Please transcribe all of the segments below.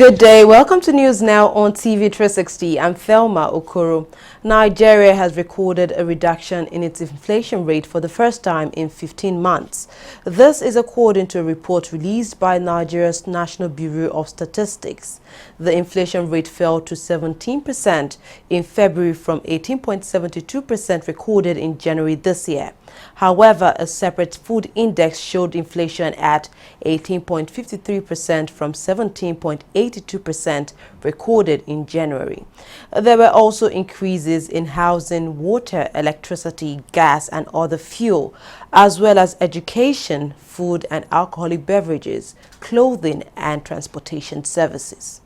Good day. Welcome to News Now on TV360. I'm Thelma Okoro. Nigeria has recorded a reduction in its inflation rate for the first time in 15 months. This is according to a report released by Nigeria's National Bureau of Statistics. The inflation rate fell to 17% in February from 18.72% recorded in January this year. However, a separate food index showed inflation at 18.53% from 17.82% recorded in January. There were also increases in housing, water, electricity, gas and other fuel, as well as education, food and alcoholic beverages, clothing and transportation services.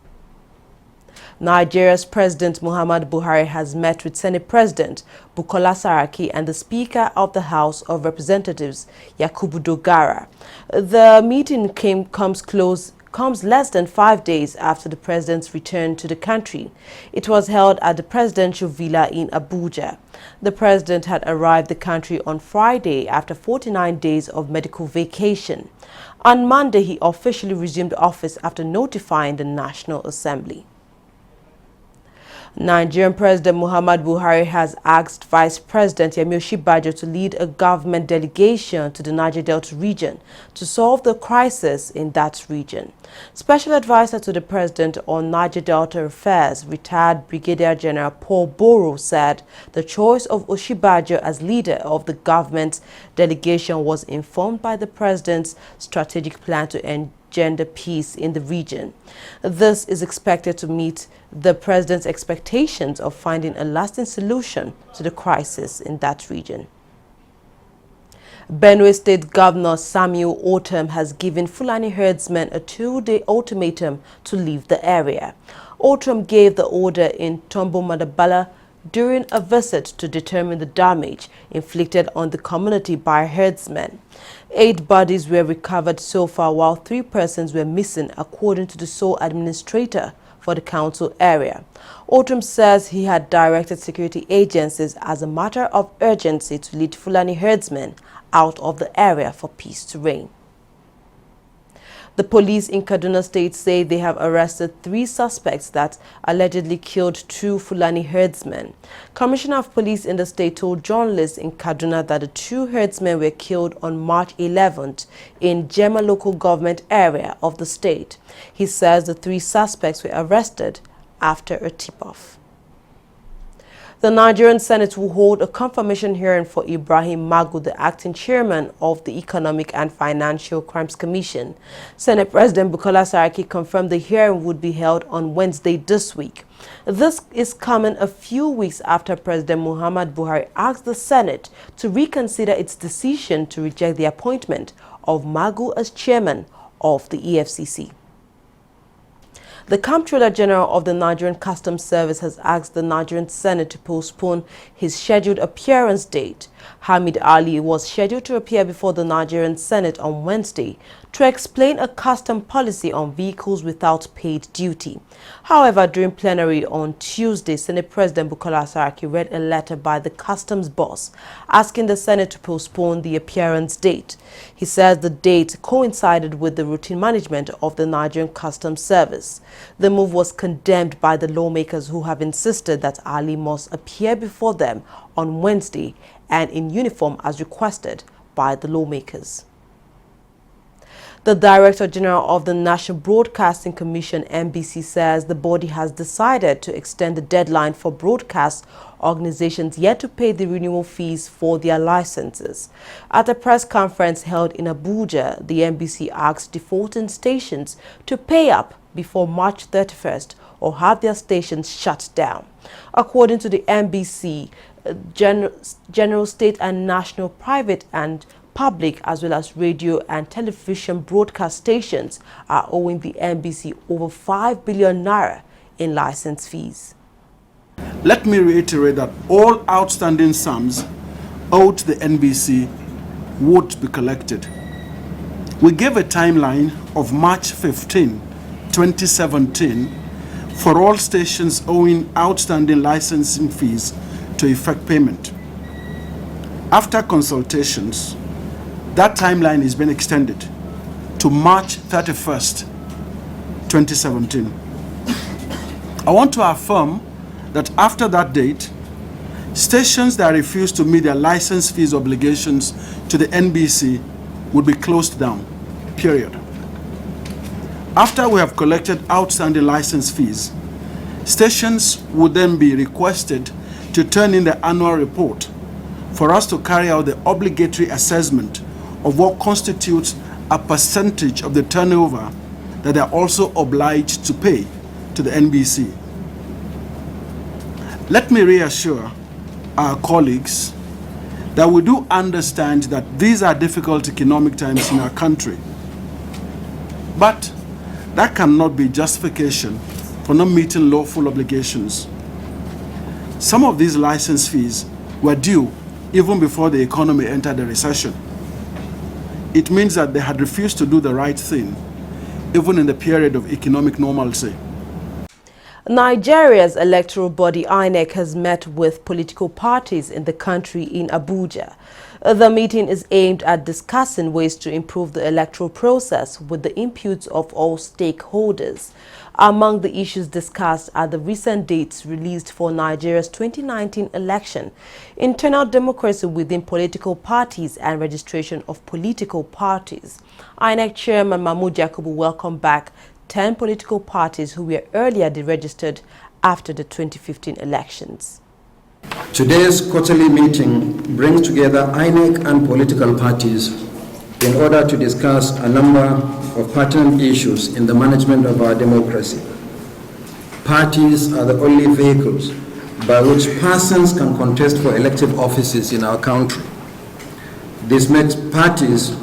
Nigeria's President Muhammadu Buhari has met with Senate President Bukola Saraki and the Speaker of the House of Representatives, Yakubu Dogara. The meeting comes less than 5 days after the president's return to the country. It was held at the presidential villa in Abuja. The president had arrived the country on Friday after 49 days of medical vacation. On Monday, he officially resumed office after notifying the National Assembly. Nigerian President Muhammadu Buhari has asked Vice President Yemi Osinbajo to lead a government delegation to the Niger Delta region to solve the crisis in that region. Special Advisor to the President on Niger Delta Affairs, retired Brigadier General Paul Boro, said the choice of Osinbajo as leader of the government delegation was informed by the President's strategic plan to engender peace in the region. This is expected to meet the President's expectations of finding a lasting solution to the crisis in that region. Benue State Governor Samuel Ortom has given Fulani herdsmen a 2-day ultimatum to leave the area. Ortom gave the order in Tombo Madabala during a visit to determine the damage inflicted on the community by herdsmen. 8 bodies were recovered so far, while 3 persons were missing, according to the sole administrator for the council area. Ortom says he had directed security agencies as a matter of urgency to lead Fulani herdsmen out of the area for peace to reign. The police in Kaduna State say they have arrested 3 suspects that allegedly killed 2 Fulani herdsmen. Commissioner of Police in the state told journalists in Kaduna that the 2 herdsmen were killed on March 11th in Jema local government area of the state. He says the 3 suspects were arrested after a tip-off. The Nigerian Senate will hold a confirmation hearing for Ibrahim Magu, the acting chairman of the Economic and Financial Crimes Commission. Senate President Bukola Saraki confirmed the hearing would be held on Wednesday this week. This is coming a few weeks after President Muhammadu Buhari asked the Senate to reconsider its decision to reject the appointment of Magu as chairman of the EFCC. The Comptroller General of the Nigerian Customs Service has asked the Nigerian Senate to postpone his scheduled appearance date. Hamid Ali was scheduled to appear before the Nigerian Senate on Wednesday to explain a custom policy on vehicles without paid duty. However, during plenary on Tuesday, Senate President Bukola Saraki read a letter by the customs boss asking the Senate to postpone the appearance date. He says the date coincided with the routine management of the Nigerian Customs Service. The move was condemned by the lawmakers who have insisted that Ali must appear before them on Wednesday and in uniform as requested by the lawmakers. The Director General of the National Broadcasting Commission, NBC, says the body has decided to extend the deadline for broadcast organizations yet to pay the renewal fees for their licenses. At a press conference held in Abuja, the NBC asked defaulting stations to pay up before March 31st or have their stations shut down. According to the NBC, general, state and national, private and public as well as radio and television broadcast stations are owing the NBC over 5 billion naira in license fees. Let me reiterate that all outstanding sums owed to the NBC would be collected. We gave a timeline of March 15, 2017 for all stations owing outstanding licensing fees to effect payment. After consultations, that timeline has been extended to March 31st, 2017. I want to affirm that after that date, stations that refuse to meet their license fees obligations to the NBC would be closed down, period. After we have collected outstanding license fees, stations would then be requested to turn in the annual report for us to carry out the obligatory assessment of what constitutes a percentage of the turnover that they are also obliged to pay to the NBC. Let me reassure our colleagues that we do understand that these are difficult economic times in our country. But that cannot be justification for not meeting lawful obligations. Some of these license fees were due even before the economy entered a recession. It means that they had refused to do the right thing, even in the period of economic normalcy. Nigeria's electoral body INEC has met with political parties in the country in Abuja. The meeting is aimed at discussing ways to improve the electoral process with the inputs of all stakeholders. Among the issues discussed are the recent dates released for Nigeria's 2019 election, internal democracy within political parties and registration of political parties. INEC Chairman Mahmoud Yakubu welcomed back 10 political parties who were earlier deregistered after the 2015 elections. Today's quarterly meeting brings together INEC and political parties in order to discuss a number of pertinent issues in the management of our democracy. Parties are the only vehicles by which persons can contest for elective offices in our country. This makes parties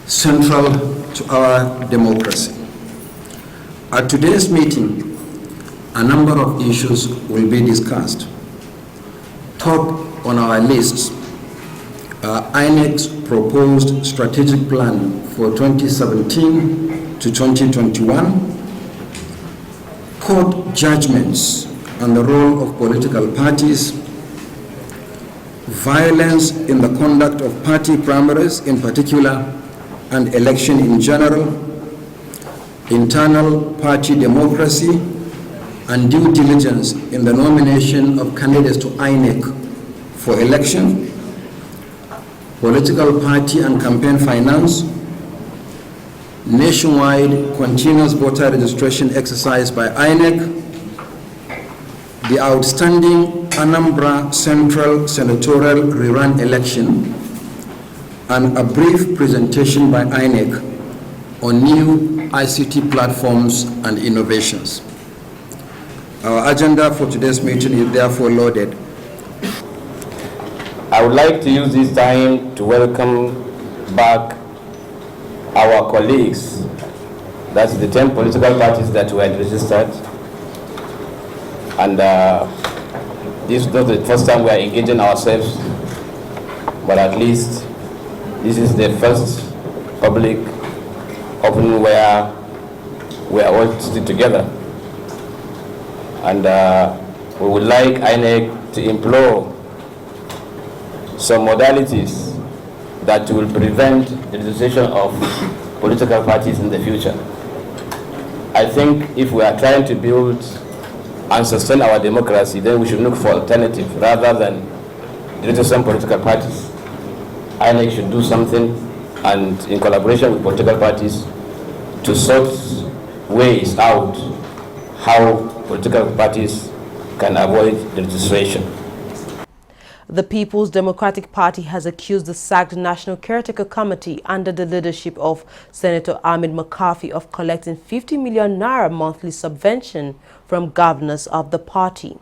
central to our democracy. At today's meeting, a number of issues will be discussed. Top on our lists are INEC's proposed strategic plan for 2017 to 2021, court judgments on the role of political parties, violence in the conduct of party primaries in particular and election in general, internal party democracy, and due diligence in the nomination of candidates to INEC for election, political party and campaign finance, nationwide continuous voter registration exercise by INEC, the outstanding Anambra Central Senatorial rerun election, and a brief presentation by INEC on new ICT platforms and innovations. Our agenda for today's meeting is therefore loaded. I would like to use this time to welcome back our colleagues, that's the 10 political parties that were registered. And this is not the first time we are engaging ourselves, but at least this is the first public opening where we are all sitting together. And we would like INEC to implore some modalities that will prevent the registration of political parties in the future. I think if we are trying to build and sustain our democracy, then we should look for alternatives rather than registering political parties. INEC should do something, and in collaboration with political parties, to sort ways out how political parties can avoid the registration. The People's Democratic Party has accused the sacked National Caretaker Committee under the leadership of Senator Ahmed McCarthy of collecting 50 million naira monthly subvention from governors of the party.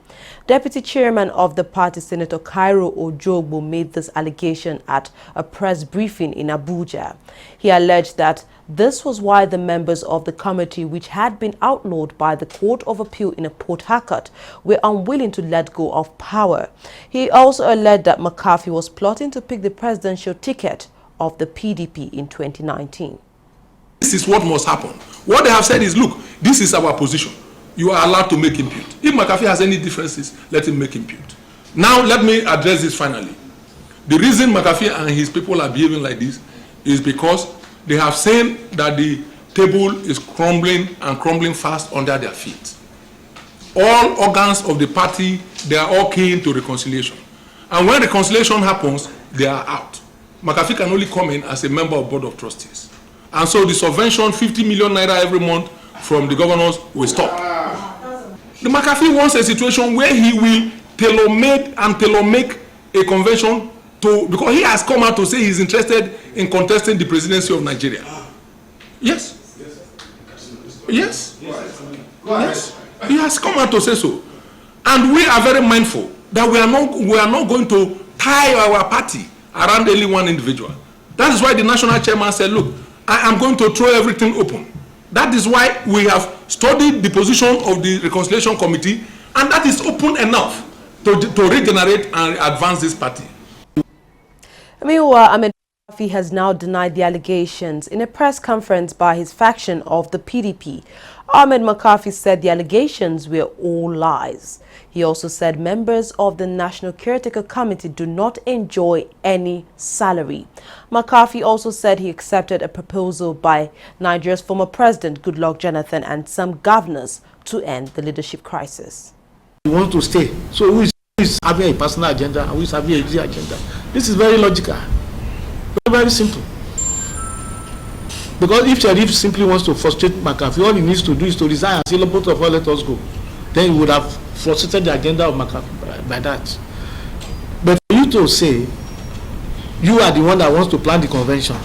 Deputy Chairman of the party, Senator Cairo Ojogbo, made this allegation at a press briefing in Abuja. He alleged that this was why the members of the committee, which had been outlawed by the Court of Appeal in Port Harcourt, were unwilling to let go of power. He also alleged that McCarthy was plotting to pick the presidential ticket of the PDP in 2019. This is what must happen. What they have said is, look, this is our position. You are allowed to make impute. If McCarthy has any differences, let him make impute. Now, let me address this finally. The reason McCarthy and his people are behaving like this is because they have seen that the table is crumbling and crumbling fast under their feet. all organs of the party, they are all keen to reconciliation. And when reconciliation happens, they are out. McAfee can only come in as a member of Board of Trustees. And so the subvention, 50 million naira every month from the governors, will stop. The McAfee wants a situation where he will tailor-make a convention because he has come out to say he's interested in contesting the presidency of Nigeria. Yes. Yes. Yes. He has come out to say so. And we are very mindful that we are not going to tie our party around only one individual. That is why the national chairman said, look, I am going to throw everything open. That is why we have studied the position of the Reconciliation Committee, and that is open enough to regenerate and advance this party. Meanwhile, Ahmed McAfee has now denied the allegations in a press conference by his faction of the PDP. Ahmed McAfee said the allegations were all lies. He also said members of the National Caretaker Committee do not enjoy any salary. McAfee also said he accepted a proposal by Nigeria's former president, Goodluck Jonathan, and some governors to end the leadership crisis. We want to stay. So who is having a personal agenda and who is having a easy agenda? This is very logical. Very, very simple. Because if Sharif simply wants to frustrate McAfee, all he needs to do is to resign and say, both of us, let us go. Then he would have frustrated the agenda of McAfee by that. But for you to say, you are the one that wants to plan the convention,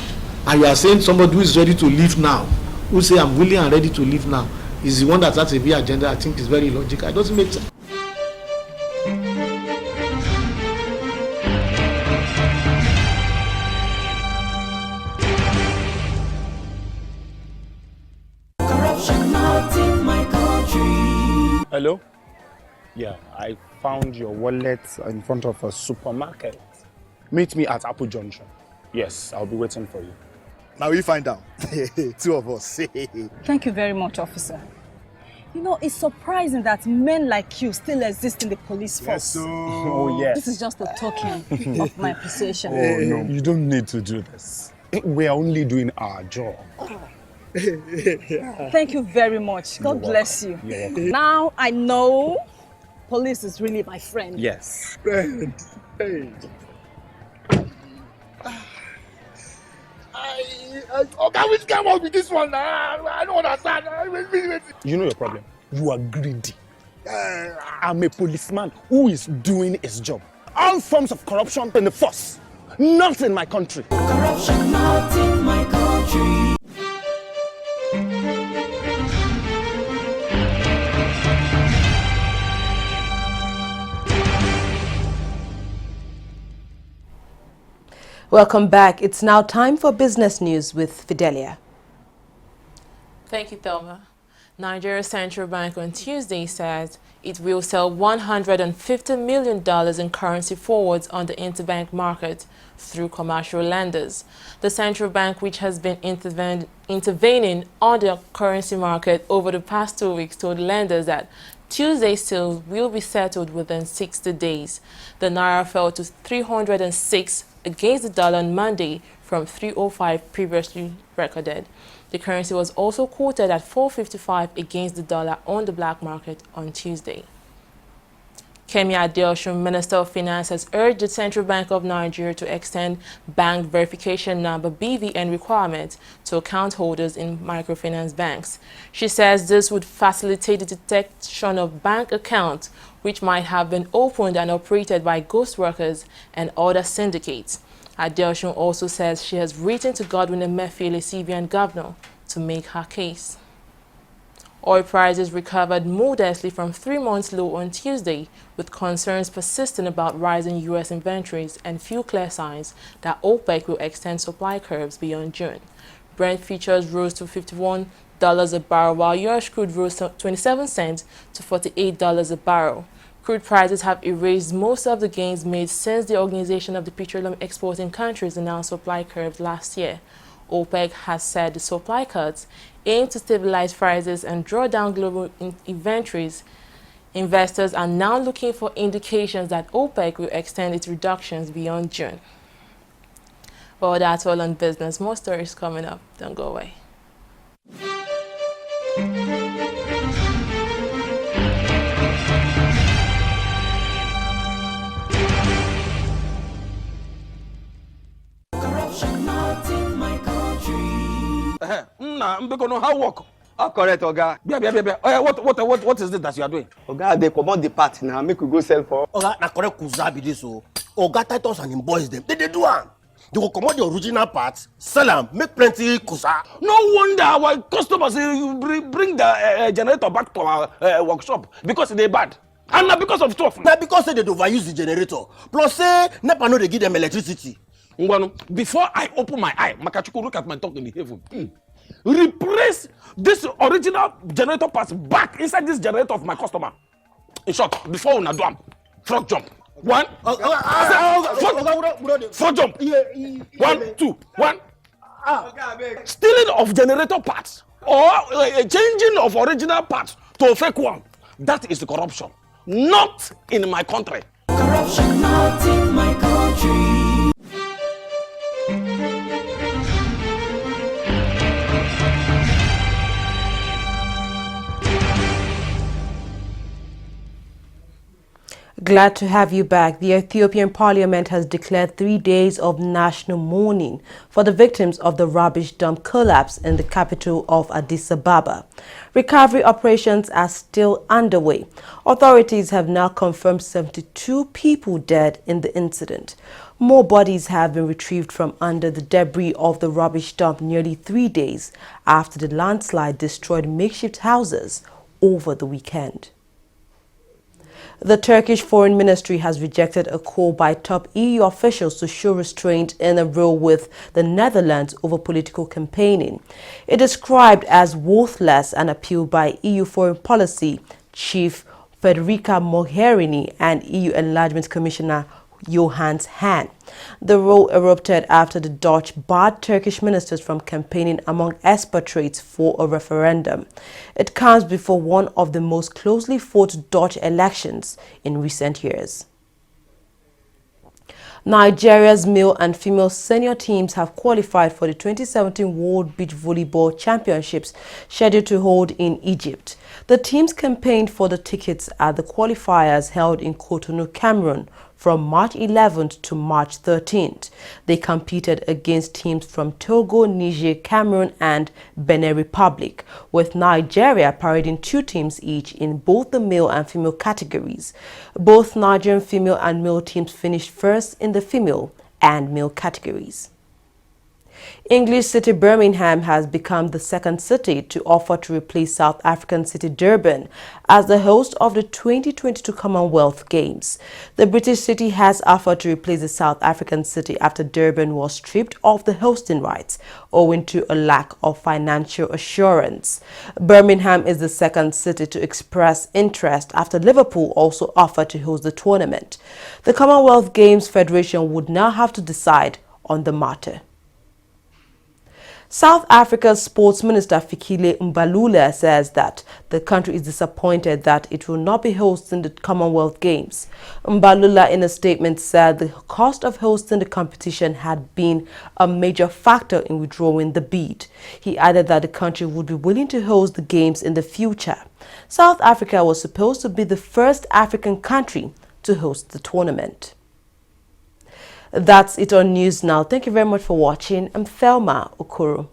and you are saying somebody who is ready to leave now, who say I'm willing and ready to leave now, is the one that has a big agenda, I think is very logical. It doesn't make sense. Hello? Yeah, I found your wallet in front of a supermarket. Meet me at Apple Junction. Yes, I'll be waiting for you. Now we find out. Two of us. Thank you very much, officer. You know, it's surprising that men like you still exist in the police force. Yes, so... Oh, yes. This is just a token of my appreciation. Oh, no, you don't need to do this. We are only doing our job. Thank you very much. God bless you. You're welcome. Now I know police is really my friend. Yes. Friend. Hey. Which came up with this one? I don't understand. You know your problem. You are greedy. I'm a policeman who is doing his job. All forms of corruption in the force. Not in my country. Corruption not in my country. Welcome back. It's now time for business news with Fidelia. Thank you, Thelma. Nigeria's central bank on Tuesday says it will sell $150 million in currency forwards on the interbank market through commercial lenders. The central bank, which has been intervening on the currency market over the past 2 weeks, told lenders that Tuesday's sales will be settled within 60 days. The naira fell to 306 against the dollar on Monday from 305 previously recorded. The currency was also quoted at 455 against the dollar on the black market on Tuesday. Kemi Adeosun, Minister of Finance, has urged the Central Bank of Nigeria to extend bank verification number BVN requirements to account holders in microfinance banks. She says this would facilitate the detection of bank accounts which might have been opened and operated by ghost workers and other syndicates. Adeosun also says she has written to Godwin Emefiele, CBN governor, to make her case. Oil prices recovered modestly from 3 months low on Tuesday, with concerns persisting about rising U.S. inventories and few clear signs that OPEC will extend supply curves beyond June. Brent futures rose to $51 a barrel, while U.S. crude rose 27 cents to $48 a barrel. Crude prices have erased most of the gains made since the Organization of the Petroleum Exporting Countries announced supply curves last year. OPEC has said the supply cuts aim to stabilize prices and draw down global inventories. Investors are now looking for indications that OPEC will extend its reductions beyond June. Well, that's all on business. More stories coming up. Don't go away. how work? Oh, correct, Oga. What is it that you are doing? Oga, they command the part now. Make we go sell for. Oga, na correct kuza be this so. Oga Titus and him boys them. They do am. They will command the original parts, sell them, make plenty kusa. No wonder our customers bring the generator back to our workshop because they bad. And not because of stuff. Now because they overuse the generator. Plus say NEPA no they give them electricity. Before I open my eye, Makachuku look at my talk in the heaven. Replace this original generator parts back inside this generator of my customer. In short, before we do am, frog jump. One, frog jump. 1, 2, 1. Stealing of generator parts or changing of original parts to a fake one. That is the corruption. Not in my country. Corruption not in my country. Glad to have you back. The Ethiopian Parliament has declared 3 days of national mourning for the victims of the rubbish dump collapse in the capital of Addis Ababa. Recovery operations are still underway. Authorities have now confirmed 72 people dead in the incident. More bodies have been retrieved from under the debris of the rubbish dump nearly 3 days after the landslide destroyed makeshift houses over the weekend. The Turkish Foreign Ministry has rejected a call by top EU officials to show restraint in a row with the Netherlands over political campaigning. It described as worthless an appeal by EU Foreign Policy Chief Federica Mogherini and EU Enlargement Commissioner Johannes Hahn. The row erupted after the Dutch barred Turkish ministers from campaigning among expatriates for a referendum. It comes before one of the most closely fought Dutch elections in recent years. Nigeria's male and female senior teams have qualified for the 2017 World Beach Volleyball Championships scheduled to hold in Egypt. The teams campaigned for the tickets at the qualifiers held in Cotonou, Cameroon, from March 11th to March 13th. They competed against teams from Togo, Niger, Cameroon, and Benin Republic, with Nigeria parading 2 teams each in both the male and female categories. Both Nigerian female and male teams finished first in the female and male categories. English city Birmingham has become the second city to offer to replace South African city Durban as the host of the 2022 Commonwealth Games. The British city has offered to replace the South African city after Durban was stripped of the hosting rights owing to a lack of financial assurance. Birmingham is the second city to express interest after Liverpool also offered to host the tournament. The Commonwealth Games Federation would now have to decide on the matter. South Africa's Sports Minister Fikile Mbalula says that the country is disappointed that it will not be hosting the Commonwealth Games. Mbalula in a statement said the cost of hosting the competition had been a major factor in withdrawing the bid. He added that the country would be willing to host the Games in the future. South Africa was supposed to be the first African country to host the tournament. That's it on News Now. Thank you very much for watching. I'm Thelma Okoro.